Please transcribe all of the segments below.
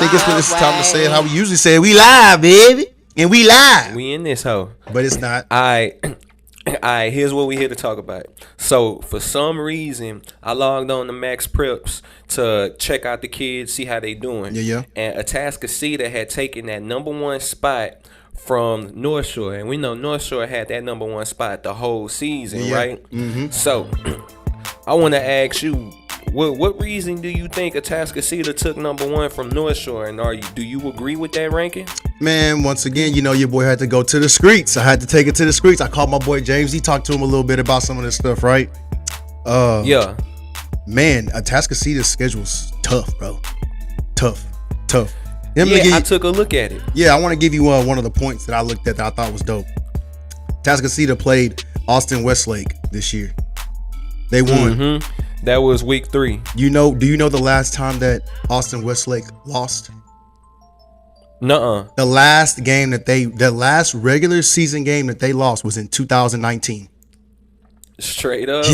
think it's time to say it how we usually say it. We live, baby. And we live. We in this hoe. But it's not. Alright, here's what we here to talk about. So, for some reason, I logged on to Max Preps to check out the kids, see how they doing. Yeah. And Atascocita had taken that number one spot from North Shore. And we know North Shore had that number one spot the whole season, right? Mm-hmm. So, I want to ask you, what reason do you think Atascocita took number one from North Shore? And do you agree with that ranking? Man, once again, your boy had to go to the streets. I had to take it to the streets. I called my boy James. He talked to him a little bit about some of this stuff, right? Yeah. Man, Atascocita's schedule's tough, bro. Tough. I took a look at it. Yeah, I want to give you one of the points that I looked at that I thought was dope. Atascocita played Austin Westlake this year. They won. Mm-hmm. That was week 3. Do you know the last time that Austin Westlake lost? Nuh-uh. The last regular season game that they lost was in 2019. Straight up.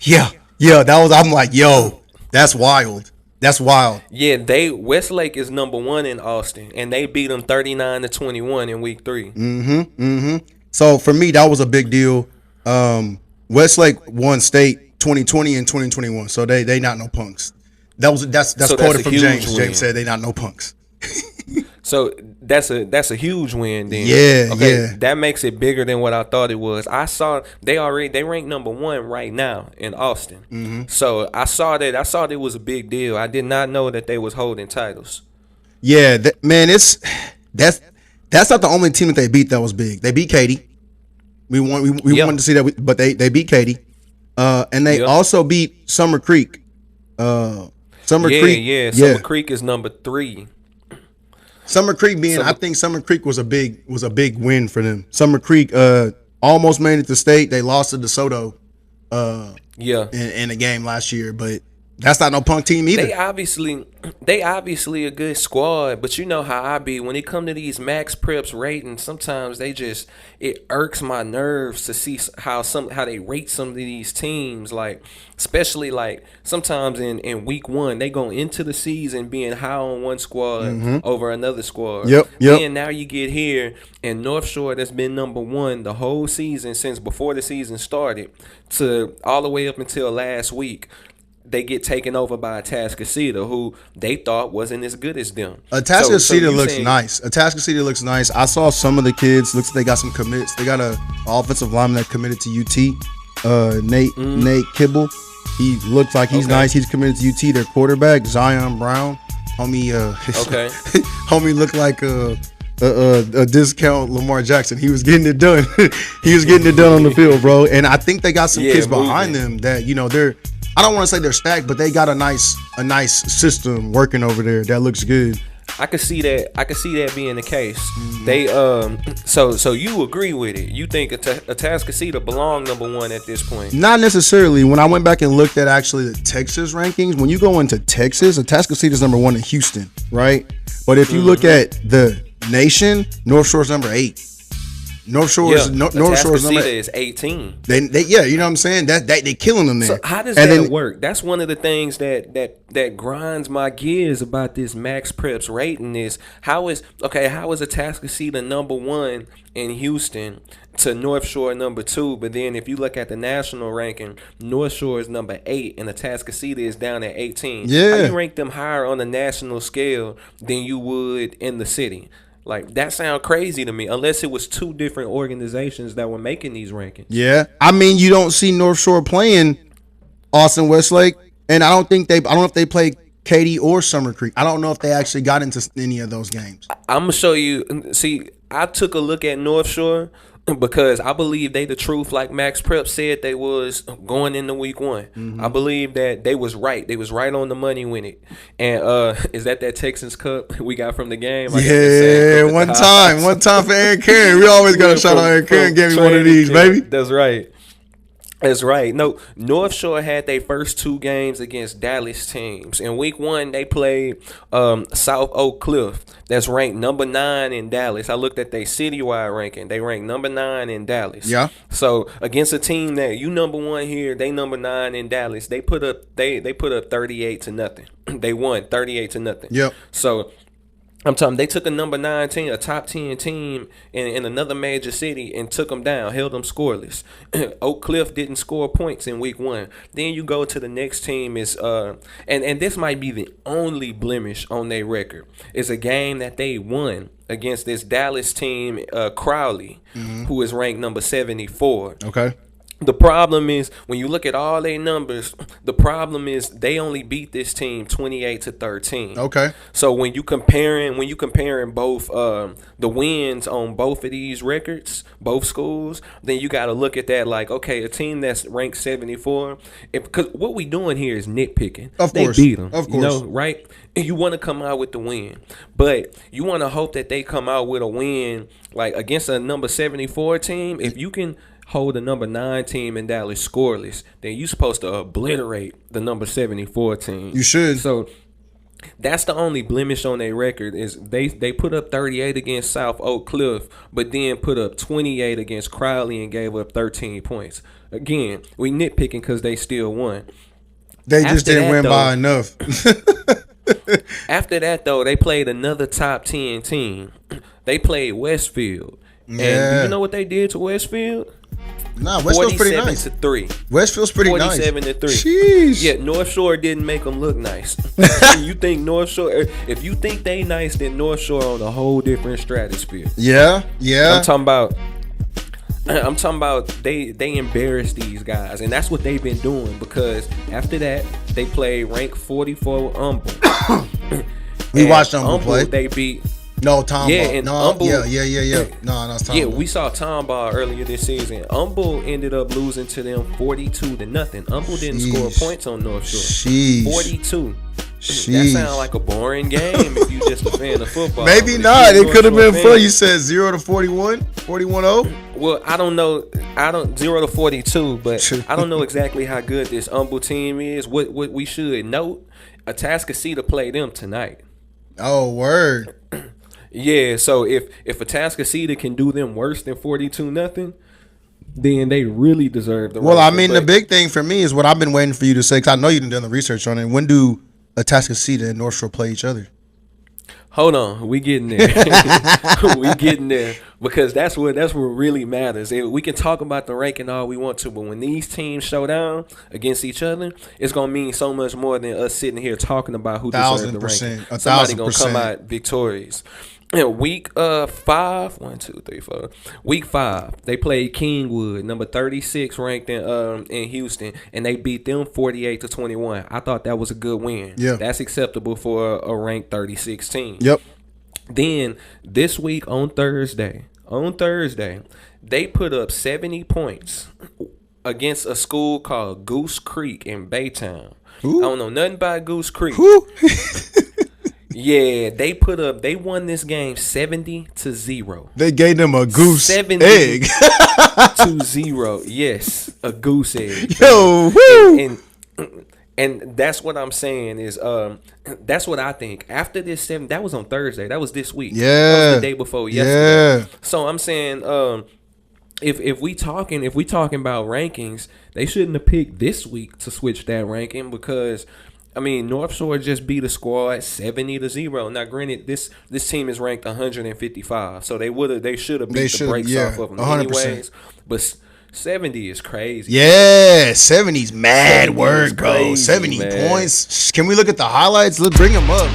Yeah. I'm like, yo, that's wild. Yeah, Westlake is number 1 in Austin, and they beat them 39-21 in week 3. Mm-hmm. So for me, that was a big deal. Westlake won state 2020 and 2021, so they not no punks. That's quoted from James. Win. James said they not no punks. So that's a huge win then. Yeah. That makes it bigger than what I thought it was. I saw they ranked number 1 right now in Austin. Mm-hmm. So I saw that it was a big deal. I did not know that they was holding titles. Yeah, that's not the only team that they beat that was big. They beat Katy. We wanted to see that, but they beat Katy. And they also beat Summer Creek. Summer Creek is number 3. Summer Creek I think Summer Creek was a big win for them. Summer Creek almost made it to state. They lost to DeSoto in a game last year, but that's not no punk team either. They obviously a good squad, but you know how I be when it come to these Max Preps ratings. Sometimes it irks my nerves to see how they rate some of these teams. Like especially like sometimes in week 1 they go into the season being high on one squad over another squad. Yep. And now you get here and North Shore that's been number 1 the whole season since before the season started to all the way up until last week. They get taken over by Atascocita, who they thought wasn't as good as them. Atascocita looks nice. Atascocita looks nice. I saw some of the kids. Looks like they got some commits. They got a offensive lineman that committed to UT. Nate Kibble. He looks like he's nice. He's committed to UT. Their quarterback Zion Brown. Homie. Homie looked like a discount Lamar Jackson. He was getting it done. He was getting it done on the field, bro. And I think they got some kids behind them that they're. I don't want to say they're stacked, but they got a nice system working over there that looks good. I could see that being the case. They so you agree with it? You think Atascocita belong number 1 at this point? Not necessarily. When I went back and looked at actually the Texas rankings, when you go into Texas, Atascocita is number 1 in Houston, right? But if you look at the nation, North Shore's number 8. North Shore is number is 18. They you know what I'm saying? They killing them there. So how does that work? That's one of the things that grinds my gears about this Max Preps rating is how is Atascocita number 1 in Houston to North Shore number 2, but then if you look at the national ranking, North Shore is number 8 and Atascocita is down at 18. Yeah. How you rank them higher on the national scale than you would in the city? Like, that sound crazy to me, unless it was 2 different organizations that were making these rankings. Yeah. I mean, you don't see North Shore playing Austin Westlake, and I don't know if they played Katy or Summer Creek. I don't know if they actually got into any of those games. I'm going to show you. See, I took a look at North Shore because I believe they the truth, like Max Prep said they was going into week 1. I believe that they was right. They was right on the money with it. And is that Texans Cup we got from the game? One time for Aaron Karen. We always got to shout out Aaron Karen. Give me one of these, baby. That's right. No, North Shore had their first 2 games against Dallas teams. In week 1, they played South Oak Cliff. That's ranked number 9 in Dallas. I looked at their citywide ranking. They ranked number 9 in Dallas. Yeah. So against a team that you number 1 here, they number 9 in Dallas. They put up 38-0. They won 38-0. Yep. So I'm telling they took a number 9 team, a top 10 team in another major city and took them down, held them scoreless. Oak Cliff didn't score points in week 1. Then you go to the next team is and this might be the only blemish on their record. It's a game that they won against this Dallas team, Crowley, who is ranked number 74. Okay. The problem is when you look at all their numbers, the problem is they only beat this team 28-13. Okay. So when you comparing both the wins on both of these records, both schools, then you got to look at that like, okay, a team that's ranked 74, because what we doing here is nitpicking. Of course. They beat them. Of course. You know, right? And you want to come out with the win, but you want to hope that they come out with a win like against a number 74 team. If you can hold the number 9 team in Dallas scoreless, then you're supposed to obliterate the number 74 team. You should. So that's the only blemish on their record is they put up 38 against South Oak Cliff, but then put up 28 against Crowley and gave up 13 points. Again, we nitpicking because they still won. They just didn't win by enough. After that, though, they played another top 10 team. They played Westfield. Yeah. And do you know what they did to Westfield? Nah, Westfield's pretty nice. 47-3. Westfield's pretty nice. 47-3. Sheesh. Yeah, North Shore didn't make them look nice. You think North Shore? If you think they nice, then North Shore on a whole different stratosphere. Yeah. I'm talking about they embarrassed these guys, and that's what they've been doing because after that they played ranked 44 Humble. We watched Humble play. They beat. No, Tom Yeah, Ball. and No, Humble, yeah. No, it's Tom Yeah, Ball. we saw Tom Ball earlier this season. Humble ended up losing to them 42-0. Humble didn't score points on North Shore. 42. That sounds like a boring game if you just a fan of football. Maybe not. It could have been fun. You said 0-41, 41-0. Well, I don't know. 0-42, but I don't know exactly how good this Humble team is. What we should note, Atascocita play them tonight. Oh, word. Yeah, so if Atascocita can do them worse than 42-0, then they really deserve the. Well, I mean, the big thing for me is what I've been waiting for you to say, because I know you've done the research on it. When do Atascocita and North Shore play each other? Hold on, we getting there. We getting there because that's what really matters. We can talk about the ranking all we want to, but when these teams show down against each other, it's gonna mean so much more than us sitting here talking about who deserves the ranking. 1,000%. Somebody gonna come out victorious. Week 5, 1, 2, 3, 4. Week 5, they played Kingwood, number 36 ranked in Houston, and they beat them 48-21. I thought that was a good win. Yeah, that's acceptable for a ranked 36 team. Yep. Then this week on Thursday, they put up 70 points against a school called Goose Creek in Baytown. Ooh. I don't know nothing about Goose Creek. Yeah, they won this game 70-0. They gave them a goose egg. 70-0. Yes, a goose egg. Yo, woo. And that's what I'm saying is that's what I think. After this 7, that was on Thursday. That was this week. Yeah. That was the day before yesterday. Yeah. So I'm saying if we talking about rankings, they shouldn't have picked this week to switch that ranking because I mean, North Shore just beat a squad 70-0. Now, granted, this team is ranked 155, so they should have beat the brakes off of them 100%. Anyways. But 70 is crazy. Yeah, 70's mad work, bro. Crazy, 70 man. Points. Can we look at the highlights? Let's bring them up.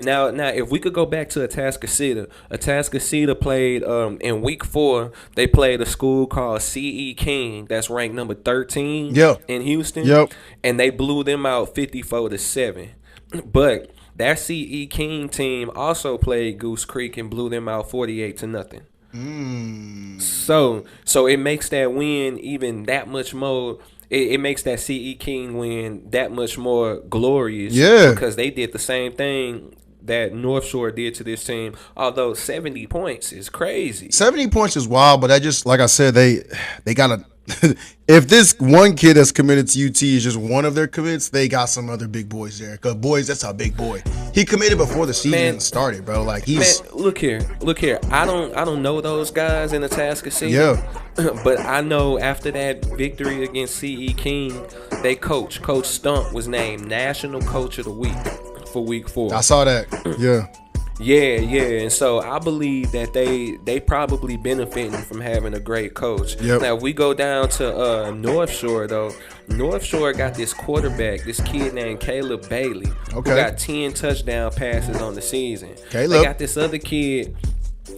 Now, if we could go back to Atascocita played in week 4. They played a school called C.E. King that's ranked number 13 in Houston. Yep. And they blew them out 54-7. But that C.E. King team also played Goose Creek and blew them out 48-0. So it makes that win even that much more. It makes that C.E. King win that much more glorious. Yeah. Because they did the same thing that North Shore did to this team. Although 70 points is crazy. 70 points is wild, but I just, like I said, they got to. If this one kid that's committed to UT is just one of their commits, they got some other big boys there. Cause boys, that's a big boy. He committed before the season started, bro. Like he's. Man, look here. I don't know those guys in Atascocita. Yeah. But I know after that victory against C.E. King, Coach Stump was named National Coach of the Week for Week 4. I saw that. Yeah. Yeah, and so I believe that they probably benefiting from having a great coach. Yep. Now, if we go down to North Shore, though, North Shore got this quarterback, this kid named Caleb Bailey, who got 10 touchdown passes on the season. Caleb. They got this other kid,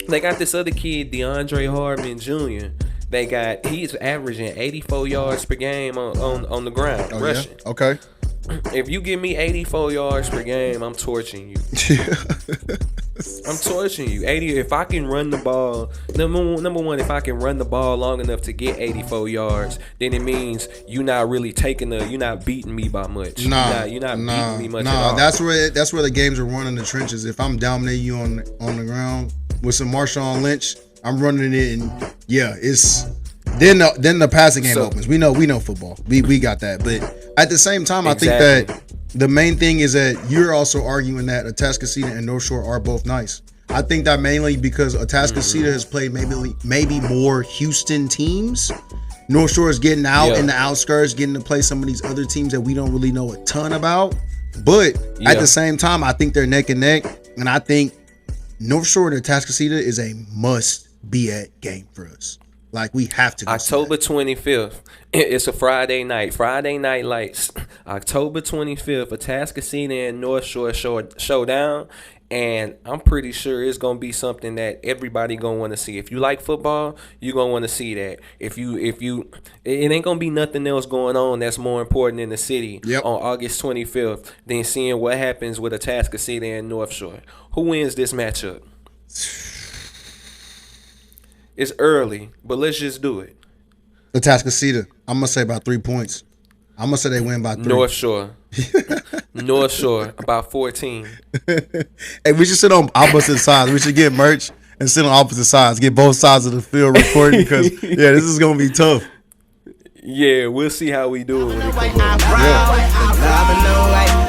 DeAndre Hardman Jr. He's averaging 84 yards per game on the ground, rushing. Yeah? Okay. If you give me 84 yards per game, I'm torching you. I'm torching you. 80. If I can run the ball, number one, if I can run the ball long enough to get 84 yards, then it means you're not really you're not beating me by much. You're not beating me much at all. That's where the games are won in the trenches. If I'm dominating you on the ground with some Marshawn Lynch, I'm running it, and it's. Then the passing game opens. We know football. We got that. But at the same time, exactly. I think that the main thing is that you're also arguing that Atascocita and North Shore are both nice. I think that mainly because Atascocita has played maybe more Houston teams. North Shore is getting out in the outskirts, getting to play some of these other teams that we don't really know a ton about. But at the same time, I think they're neck and neck. And I think North Shore and Atascocita is a must-be-at game for us. Like, we have to. October 25th. It's a Friday night. Friday Night Lights. October 25th. Atascocita and North Shore showdown. And I'm pretty sure it's going to be something that everybody going to want to see. If you like football, you're going to want to see that. It ain't going to be nothing else going on that's more important in the city on August 25th than seeing what happens with Atascocita and North Shore. Who wins this matchup? It's early, but let's just do it. Atascocita. I'm going to say about 3 points. I'm going to say they win by 3. North Shore. North Shore, about 14. Hey, we should sit on opposite sides. We should get merch and sit on opposite sides. Get both sides of the field recording because, this is going to be tough. Yeah, we'll see how we do it when it comes up. Yeah.